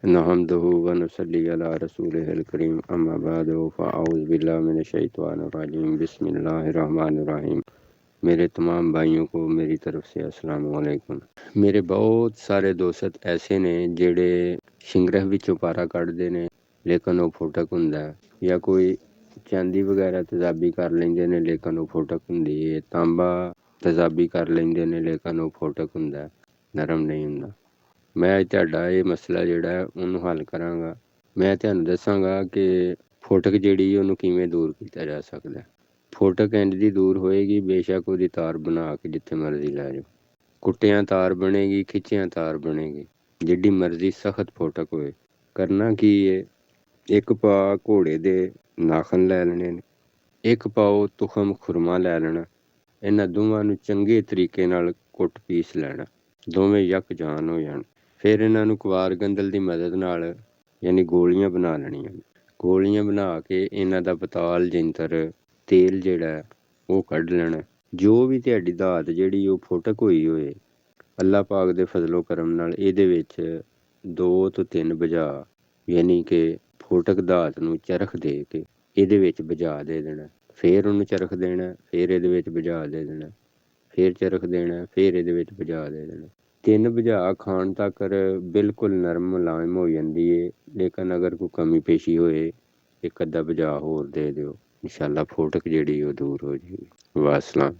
नहमदुहु व नुसल्ली अला रसूलिहिल करीम अम्मा बादु फ़अऊज़ु बिल्लाहि मिनश शैतानिर रजीम बिस्मिल्लाहिर रहमानिर रहीम। मेरे तमाम भाइयों को मेरी तरफ से अस्सलाम वालेकुम। मेरे बहुत सारे दोस्त ऐसे ने जेड़े शिंगरह विचों पारा कढ़दे ने लेकिन वो फोटक हुंदा है, या कोई चांदी वगैरह तेजाबी कर लेंदे ने लेकिन वो फोटक हुंदी है, तांबा तेजाबी कर लेंदे ने लेकिन वो फोटक हुंदा है, नरम नहीं हुंदा। मैं अज तुहाडा ये मसला जिहड़ा है ਉਹਨੂੰ हल करांगा। मैं ਤੁਹਾਨੂੰ ਦੱਸਾਂਗਾ कि फोटक ਜਿਹੜੀ ਉਹਨੂੰ ਕਿਵੇਂ ਦੂਰ ਕੀਤਾ ਜਾ ਸਕਦਾ ਹੈ। फोटक इंज ਦੀ ਦੂਰ ਹੋਏਗੀ, ਬੇਸ਼ੱਕ ਉਹਦੀ ਤਾਰ ਬਣਾ ਕੇ ਜਿੱਥੇ ਮਰਜ਼ੀ ਲੈ ਜਾਓ, ਕੁੱਟਿਆਂ ਤਾਰ ਬਣੇਗੀ, ਖਿੱਚਿਆਂ ਤਾਰ ਬਣੇਗੀ, ਜਿੱਡੀ ਮਰਜ਼ੀ ਸਖਤ फोटक ਹੋਏ। ਕਰਨਾ ਕੀ ਹੈ, ਇੱਕ ਪਾ ਘੋੜੇ ਦੇ ਨਾਖਣ ਲੈ ਲੈਣੇ ਨੇ, ਇੱਕ ਪਾਓ ਤੁਖਮ ਖੁਰਮਾ ਲੈ ਲੈਣਾ। ਇਹਨਾਂ ਦੋਵਾਂ ਨੂੰ ਚੰਗੇ ਤਰੀਕੇ ਨਾਲ ਕੁੱਟ ਪੀਸ ਲੈਣਾ, ਦੋਵੇਂ ਯਕਜਾਨ ਹੋ ਜਾਣ। ਫਿਰ ਇਹਨਾਂ ਨੂੰ ਕੁਵਾਰ ਗੰਦਲ ਦੀ ਮਦਦ ਨਾਲ ਯਾਨੀ ਗੋਲੀਆਂ ਬਣਾ ਲੈਣੀਆਂ। ਗੋਲੀਆਂ ਬਣਾ ਕੇ ਇਹਨਾਂ ਦਾ ਪਤਾਲ ਜੰਤਰ ਤੇਲ ਜਿਹੜਾ ਉਹ ਕੱਢ ਲੈਣਾ। ਜੋ ਵੀ ਤੁਹਾਡੀ ਦਾਤ ਜਿਹੜੀ ਉਹ ਫੁੱਟਕ ਹੋਈ ਹੋਏ, ਅੱਲਾ ਪਾਕ ਦੇ ਫਜ਼ਲੋ ਕਰਮ ਨਾਲ ਇਹਦੇ ਵਿੱਚ 2 ਤੋਂ 3 ਬੁਝਾ ਯਾਨੀ ਕਿ ਫੋਟਕ ਦਾਤ ਨੂੰ ਚਰਖ ਦੇ ਕੇ ਇਹਦੇ ਵਿੱਚ ਬੁਝਾ ਦੇ ਦੇਣਾ। ਫਿਰ ਉਹਨੂੰ ਚਰਖ ਦੇਣਾ, ਫਿਰ ਇਹਦੇ ਵਿੱਚ ਬੁਝਾ ਦੇ ਦੇਣਾ, ਫਿਰ ਚਰਖ ਦੇਣਾ, ਫਿਰ ਇਹਦੇ ਵਿੱਚ ਬੁਝਾ ਦੇ ਦੇਣਾ। 3 ਬੁਝਾ ਖਾਣ ਤੱਕ ਬਿਲਕੁਲ ਨਰਮ ਮੁਲਾਇਮ ਹੋ ਜਾਂਦੀ ਹੈ। ਲੇਕਿਨ ਅਗਰ ਕੋਈ ਕਮੀ ਪੇਸ਼ੀ ਹੋਏ, ਇੱਕ ਅੱਧਾ ਬੁਝਾ ਹੋਰ ਦੇ ਦਿਓ, ਇਨਸ਼ਾਅੱਲਾ ਫੋਟਕ ਜਿਹੜੀ ਉਹ ਦੂਰ ਹੋ ਜਾਏਗੀ। ਵਾਸਲਾਮ।